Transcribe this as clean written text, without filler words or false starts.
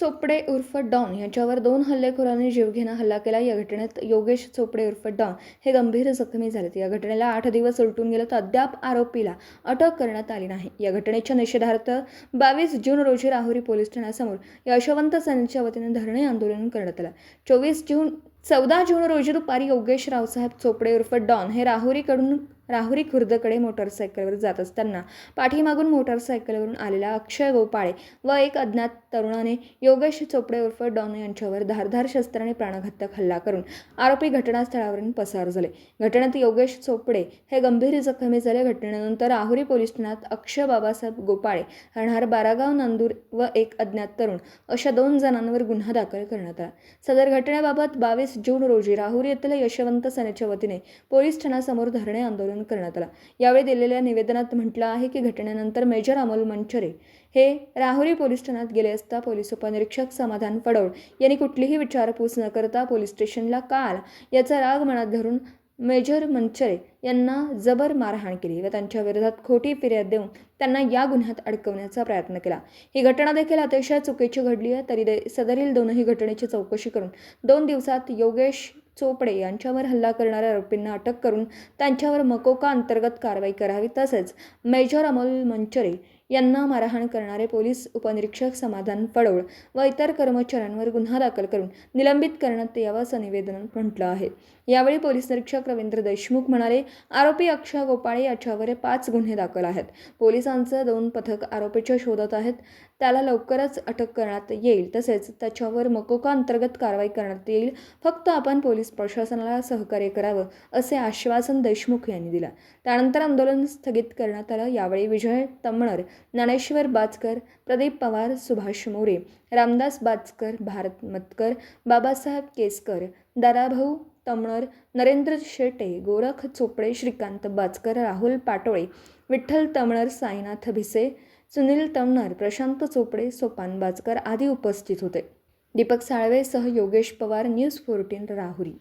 चोपडे उर्फ डॉन यांच्यावर 2 हल्लेखोरांनी जीवघेणा हल्ला केला. या घटनेत योगेश चोपडे उर्फ डॉन हे गंभीर जखमी झालेत. या घटनेला 8 दिवस उलटून गेले तर अद्याप आरोपीला अटक करण्यात आली नाही. या घटनेच्या निषेधार्थ 22 जून रोजी राहुरी पोलीस ठाण्यासमोर यशवंत सेनेच्या वतीने धरणे आंदोलन करण्यात आलं. 14 जून रोजी दुपारी योगेश रावसाहेब चोपडे उर्फ डॉन हे राहुरी खुर्दकडे मोटरसायकलवर जात असताना पाठीमागून मोटरसायकलवरून आलेला अक्षय गोपाळे व एक अज्ञात तरुणाने योगेश चोपडे उर्फ डॉन यांच्यावर धारदार शस्त्राने प्राणघातक हल्ला करून आरोपी घटनास्थळावरून पसार झाले. घटनेत योगेश चोपडे हे गंभीर जखमी झाले. घटनेनंतर राहुरी पोलीस ठाण्यात अक्षय बाबासाहेब गोपाळे राहणार बारागाव नांदूर व एक अज्ञात तरुण अशा 2 जणांवर गुन्हा दाखल करण्यात आला. सदर घटनेबाबत 22 जून रोजी राहुरी येथील यशवंत सेनेच्या वतीने पोलीस ठाण्यासमोर धरणे आंदोलन करण्यात आला. यावेळी दिलेल्या निवेदनात म्हटलं आहे की घटनेनंतर मेजर अमोल मंचरे हे राहुरी पोलीस ठाण्यात गेले असता पोलीस उपनिरीक्षक समाधान फडोळ यांनी कुठलीही विचारपूस न करता पोलीस स्टेशनला का आला याचा राग मनात धरून मेजर मंचरे यांना जबर मारहाण केली व त्यांच्या विरोधात खोटी फिर्याद देऊन त्यांना या गुन्ह्यात अडकवण्याचा प्रयत्न केला. ही घटना देखील अतिशय चुकीची घडली आहे. तरी सदरील दोनही घटनेची चौकशी करून 2 दिवसात योगेश चोपडे यांच्यावर हल्ला करणाऱ्या आरोपींना अटक करून त्यांच्यावर मकोका अंतर्गत कारवाई करावी. तसेच मेजर अमोल मंचरे यांना मारहाण करणारे पोलीस उपनिरीक्षक समाधान फडोळ व इतर कर्मचाऱ्यांवर गुन्हा दाखल करून निलंबित करण्यात यावं असं निवेदनात म्हटलं आहे. यावेळी पोलीस निरीक्षक रवींद्र देशमुख म्हणाले, आरोपी अक्षय गोपाळे याच्यावर 5 गुन्हे दाखल आहेत. पोलिसांचं 2 पथक आरोपीच्या शोधात आहेत. त्याला लवकरच अटक करण्यात येईल. तसेच त्याच्यावर मकोका अंतर्गत कारवाई करण्यात येईल. फक्त आपण पोलीस प्रशासनाला सहकार्य करावं असे आश्वासन देशमुख यांनी दिलं. त्यानंतर आंदोलन स्थगित करण्यात आलं. यावेळी विजय तमणर, ज्ञानेश्वर बाचकर, प्रदीप पवार, सुभाष मोरे, रामदास बाचकर, भारत मतकर, बाबासाहेब केसकर, दादाभाऊ तमणर, नरेंद्र शेटे, गोरख चोपडे, श्रीकांत बाचकर, राहुल पाटोळे, विठ्ठल तमणर, साईनाथ भिसे, सुनील तमणर, प्रशांत चोपडे, सोपान बाचकर आदी उपस्थित होते. दीपक साळवे सह योगेश पवार, न्यूज 14 राहुरी.